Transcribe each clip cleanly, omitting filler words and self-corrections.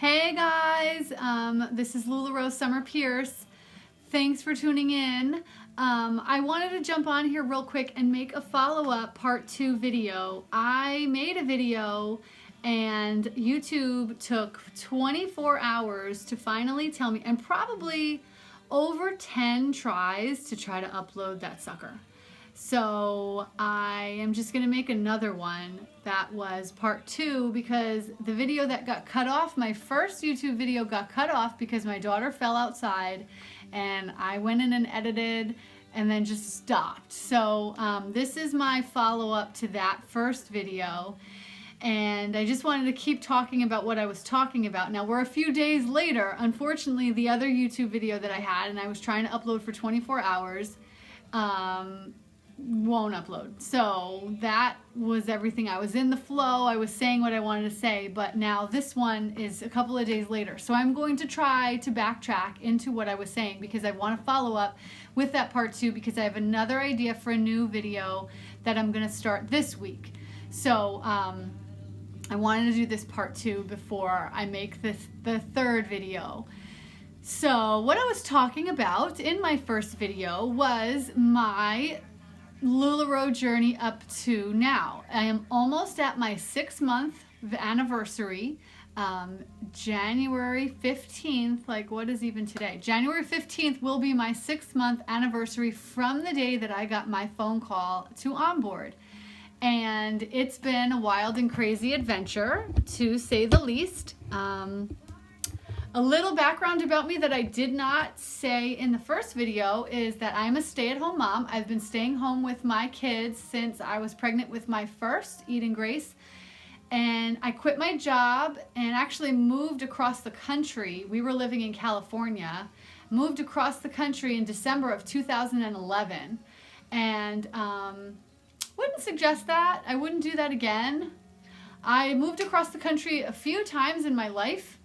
Hey guys, this is LuLaRoe Summerpierce. Thanks for tuning in. I wanted to jump on here real quick and make a follow-up part 2 video. I made a video and YouTube took 24 hours to finally tell me, and probably over 10 tries to try to upload that sucker. So I am just going to make another one that was part 2 because the video that got cut off, my first YouTube video got cut off because my daughter fell outside and I went in and edited and then just stopped. So this is my follow-up to that first video. And I just wanted to keep talking about what I was talking about. Now we're a few days later. Unfortunately, the other YouTube video that I had and I was trying to upload for 24 hours won't upload. So that was everything. I was in the flow. I was saying what I wanted to say, but now this one is a couple of days later. So I'm going to try to backtrack into what I was saying because I want to follow up with that part 2 because I have another idea for a new video that I'm going to start this week. So I wanted to do this part 2 before I make the third video. So what I was talking about in my first video was my LuLaRoe journey up to now. I am almost at my 6-month anniversary. January 15th, like what is even today? January 15th will be my 6-month anniversary from the day that I got my phone call to onboard. And it's been a wild and crazy adventure, to say the least. A little background about me that I did not say in the first video is that I'm a stay-at-home mom. I've been staying home with my kids since I was pregnant with my first, Eden Grace. And I quit my job and actually moved across the country. We were living in California. Moved across the country in December of 2011. And wouldn't suggest that. I wouldn't do that again. I moved across the country a few times in my life.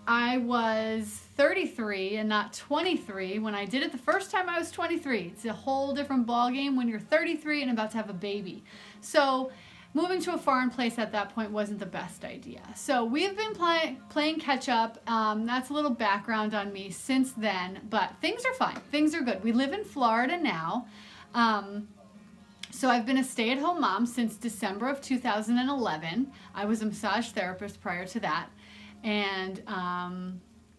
I was 33 and not 23 when I did it the first time. I was 23. It's a whole different ballgame when you're 33 and about to have a baby. So moving to a foreign place at that point wasn't the best idea. So we've been playing catch up. That's a little background on me since then, but things are fine. Things are good. We live in Florida now. So I've been a stay-at-home mom since December of 2011. I was a massage therapist prior to that. And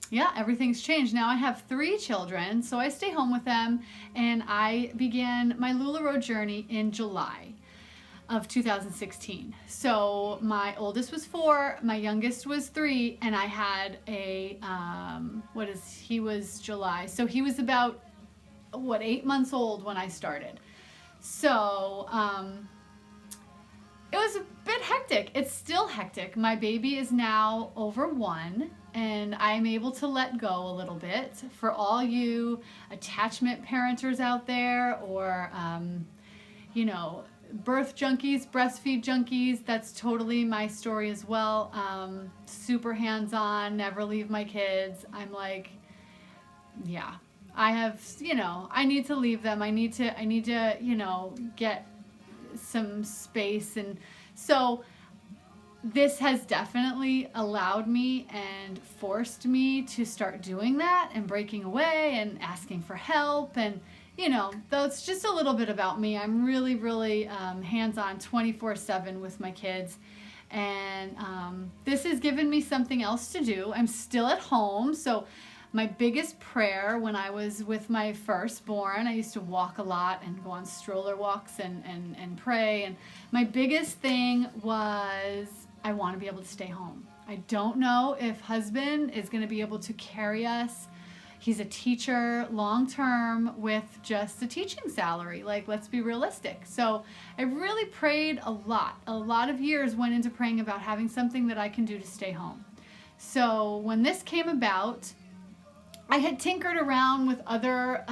yeah, everything's changed. Now I have 3 children, so I stay home with them. And I began my LuLaRoe journey in July of 2016. So my oldest was 4, my youngest was 3, and I had a, he was July. So he was about, 8 months old when I started. So it was a bit hectic. It's still hectic. My baby is now over 1 and I'm able to let go a little bit. For all you attachment parenters out there or, you know, birth junkies, breastfeed junkies, that's totally my story as well. Super hands-on, never leave my kids. I'm like, yeah. I have, you know, I need to leave them. I need to, you know, get some space. And so this has definitely allowed me and forced me to start doing that and breaking away and asking for help. And, you know, though it's just a little bit about me. I'm really, really hands-on 24/7 with my kids. And this has given me something else to do. I'm still at home, so my biggest prayer when I was with my firstborn, I used to walk a lot and go on stroller walks and pray. And my biggest thing was I want to be able to stay home. I don't know if husband is going to be able to carry us. He's a teacher long term with just a teaching salary. Like, let's be realistic. So I really prayed a lot. A lot of years went into praying about having something that I can do to stay home. So when this came about, I had tinkered around with other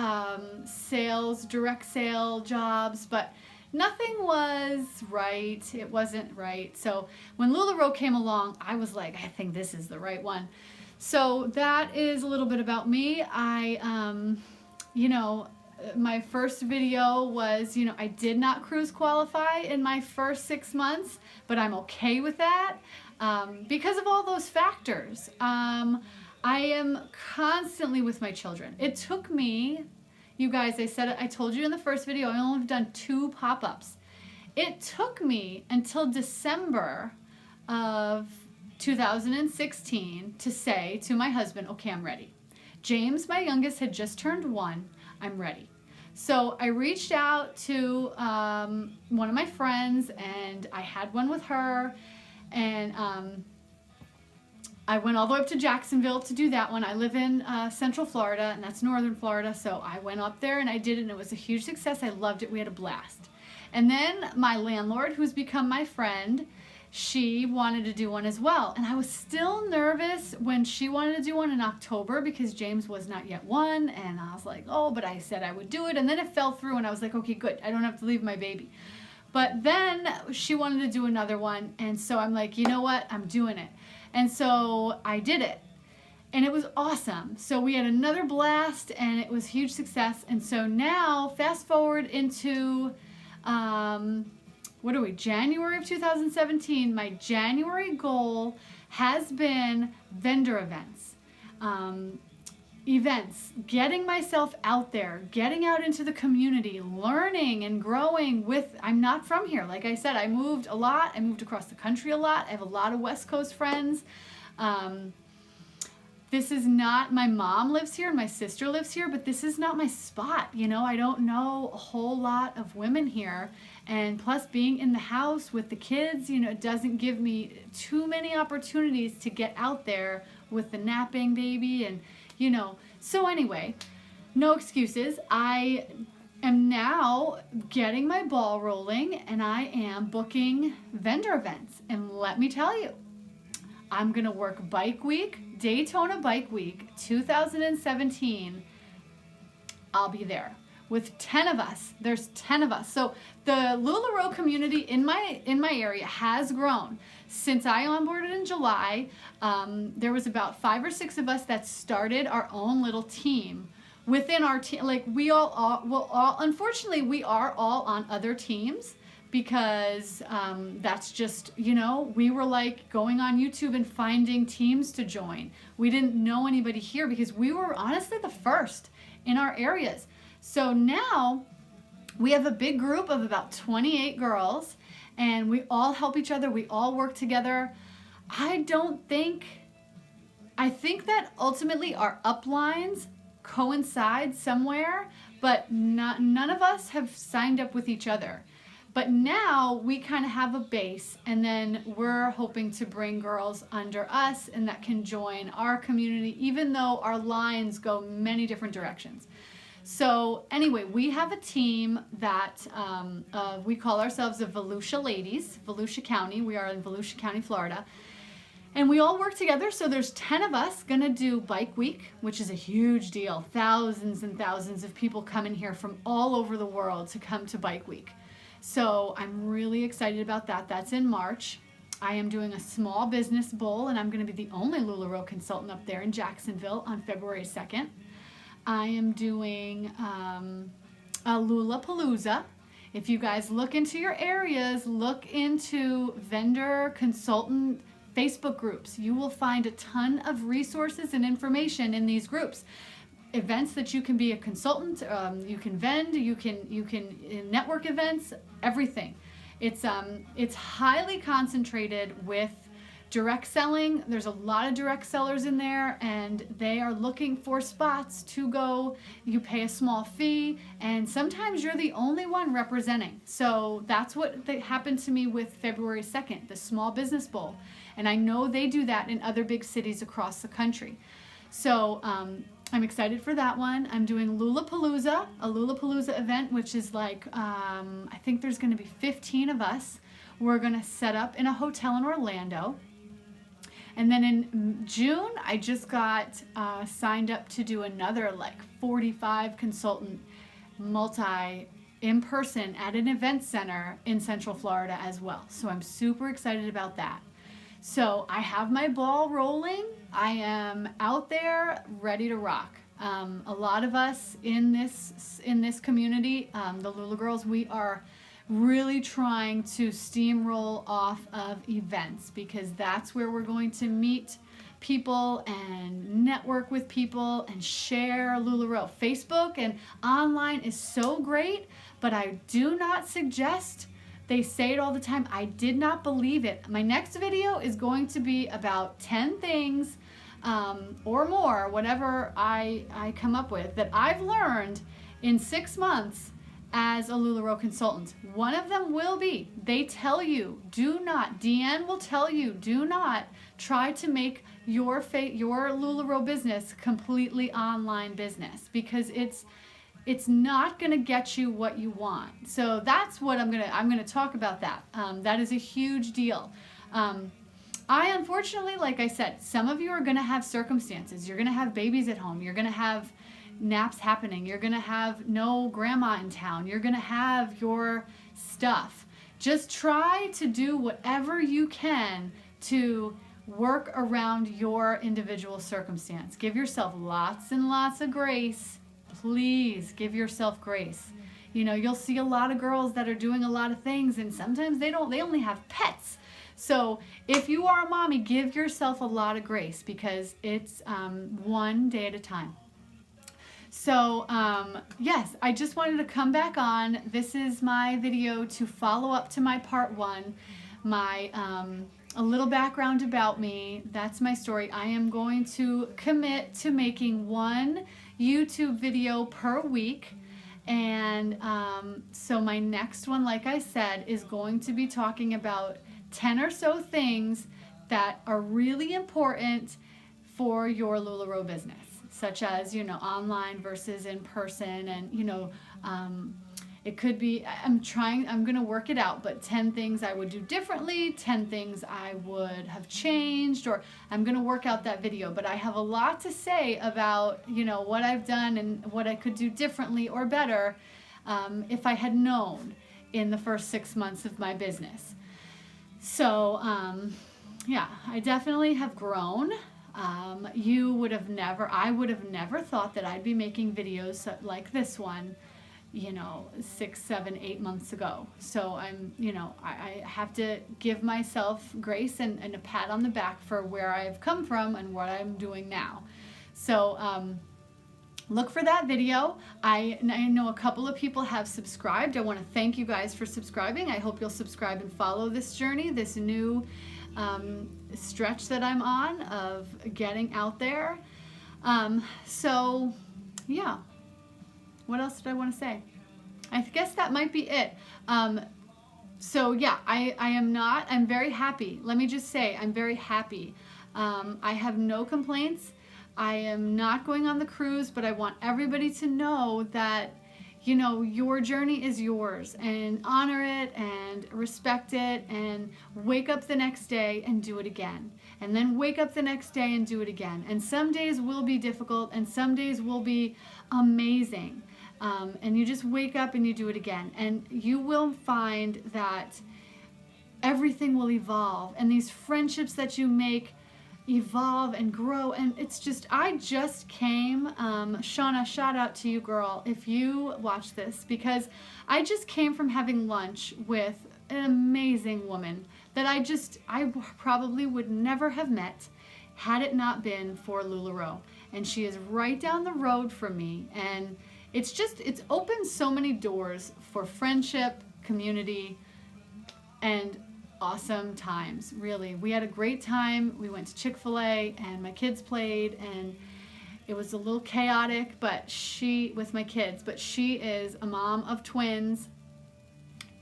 sales, direct sale jobs, but nothing was right. It wasn't right. So when LuLaRoe came along, I was like, I think this is the right one. So that is a little bit about me. I, you know, my first video was, you know, I did not cruise qualify in my first 6 months, but I'm okay with that because of all those factors. I am constantly with my children. It took me, you guys, I told you in the first video, I only have done 2 pop-ups. It took me until December of 2016 to say to my husband, okay, I'm ready. James, my youngest, had just turned 1. I'm ready. So I reached out to one of my friends, and I had one with her, and I went all the way up to Jacksonville to do that one. I live in Central Florida, and that's Northern Florida, so I went up there and I did it, and it was a huge success. I loved it. We had a blast. And then my landlord, who's become my friend, she wanted to do one as well. And I was still nervous when she wanted to do one in October because James was not yet 1. And I was like, oh, but I said I would do it. And then it fell through and I was like, okay, good. I don't have to leave my baby. But then she wanted to do another one. And so I'm like, you know what? I'm doing it. And so I did it. And it was awesome. So we had another blast and it was a huge success. And so now, fast forward into what are we, January of 2017, my January goal has been vendor events. Events, getting myself out there, getting out into the community, learning and growing with, I'm not from here. Like I said, I moved a lot. I moved across the country a lot. I have a lot of West Coast friends. This is not, my mom lives here and my sister lives here, but this is not my spot. You know, I don't know a whole lot of women here. And plus being in the house with the kids, you know, it doesn't give me too many opportunities to get out there with the napping baby and, you know. So anyway, no excuses. I am now getting my ball rolling and I am booking vendor events. And let me tell you, I'm going to work Bike Week, Daytona Bike Week 2017. I'll be there with 10 of us. There's 10 of us. So the LuLaRoe community in my area has grown. Since I onboarded in July, there was about 5 or 6 of us that started our own little team. Within our team, like unfortunately, we are all on other teams. Because that's just, you know, we were like going on YouTube and finding teams to join. We didn't know anybody here because we were honestly the first in our areas. So now we have a big group of about 28 girls and we all help each other. We all work together. I think that ultimately our uplines coincide somewhere, but none of us have signed up with each other. But now we kind of have a base, and then we're hoping to bring girls under us and that can join our community, even though our lines go many different directions. So anyway, we have a team that we call ourselves the Volusia Ladies, Volusia County. We are in Volusia County, Florida. And we all work together, so there's 10 of us going to do Bike Week, which is a huge deal. Thousands and thousands of people come in here from all over the world to come to Bike Week. So I'm really excited about that. That's in March. I am doing a small business bowl, and I'm going to be the only LuLaRoe consultant up there in Jacksonville on February 2nd. I am doing a Lulapalooza. If you guys look into your areas, look into vendor consultant Facebook groups. You will find a ton of resources and information in these groups. Events that you can be a consultant, you can vend, you can network events, everything. It's highly concentrated with direct selling. There's a lot of direct sellers in there, and they are looking for spots to go. You pay a small fee, and sometimes you're the only one representing. So that's what happened to me with February 2nd, the Small Business Bowl. And I know they do that in other big cities across the country. So I'm excited for that one. I'm doing Lulapalooza, a Lulapalooza event, which is like, I think there's going to be 15 of us. We're going to set up in a hotel in Orlando. And then in June, I just got signed up to do another like 45 consultant in-person at an event center in Central Florida as well. So I'm super excited about that. So I have my ball rolling. I am out there ready to rock. A lot of us in this community, the Lula Girls, we are really trying to steamroll off of events because that's where we're going to meet people and network with people and share LuLaRoe. Facebook and online is so great, but I do not suggest. They say it all the time. I did not believe it. My next video is going to be about 10 things or more, whatever I come up with, that I've learned in 6 months as a LuLaRoe consultant. One of them will be, they tell you, do not, Deanne will tell you, do not try to make your LuLaRoe business completely online business, because it's not going to get you what you want. So that's what I'm going to talk about that. That is a huge deal. I unfortunately, like I said, some of you are going to have circumstances. You're going to have babies at home. You're going to have naps happening. You're going to have no grandma in town. You're going to have your stuff. Just try to do whatever you can to work around your individual circumstance. Give yourself lots and lots of grace. Please give yourself grace. You know, you'll see a lot of girls that are doing a lot of things, and sometimes they only have pets. So if you are a mommy, give yourself a lot of grace, because it's one day at a time. So yes, I just wanted to come back on. This is my video to follow up to my part 1, my a little background about me. That's my story. I am going to commit to making 1 YouTube video per week. And so my next one, like I said, is going to be talking about 10 or so things that are really important for your LuLaRoe business, such as, you know, online versus in person. And, you know, it could be, I'm going to work it out, but 10 things I would do differently, 10 things I would have changed, or I'm going to work out that video. But I have a lot to say about, you know, what I've done and what I could do differently or better if I had known in the first 6 months of my business. So, yeah, I definitely have grown. I would have never thought that I'd be making videos like this one, you know, 6, 7, 8 months ago. So I'm, you know, I have to give myself grace and a pat on the back for where I've come from and what I'm doing now. So look for that video. I know a couple of people have subscribed. I want to thank you guys for subscribing. I hope you'll subscribe and follow this journey, this new stretch that I'm on of getting out there. So yeah. What else did I want to say? I guess that might be it. So yeah, I'm very happy. Let me just say, I'm very happy. I have no complaints. I am not going on the cruise, but I want everybody to know that, you know, your journey is yours, and honor it and respect it, and wake up the next day and do it again. And then wake up the next day and do it again. And some days will be difficult and some days will be amazing. And you just wake up and you do it again. And you will find that everything will evolve. And these friendships that you make evolve and grow. And it's just, I just came, Shauna, shout out to you, girl, if you watch this, because I just came from having lunch with an amazing woman that I probably would never have met had it not been for LuLaRoe. And she is right down the road from me. And it's opened so many doors for friendship, community, and awesome times, really. We had a great time. We went to Chick-fil-A and my kids played, and it was a little chaotic, with my kids, but she is a mom of twins,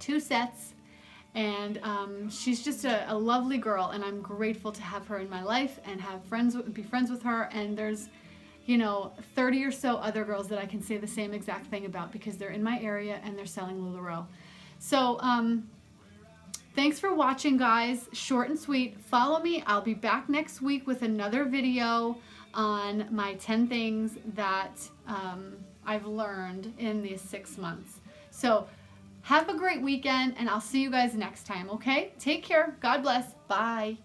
2 sets, and she's just a lovely girl, and I'm grateful to have her in my life and be friends with her. And there's, you know, 30 or so other girls that I can say the same exact thing about, because they're in my area and they're selling LuLaRoe. So thanks for watching, guys. Short and sweet. Follow me. I'll be back next week with another video on my 10 things that I've learned in these 6 months. So have a great weekend, and I'll see you guys next time, okay? Take care. God bless. Bye.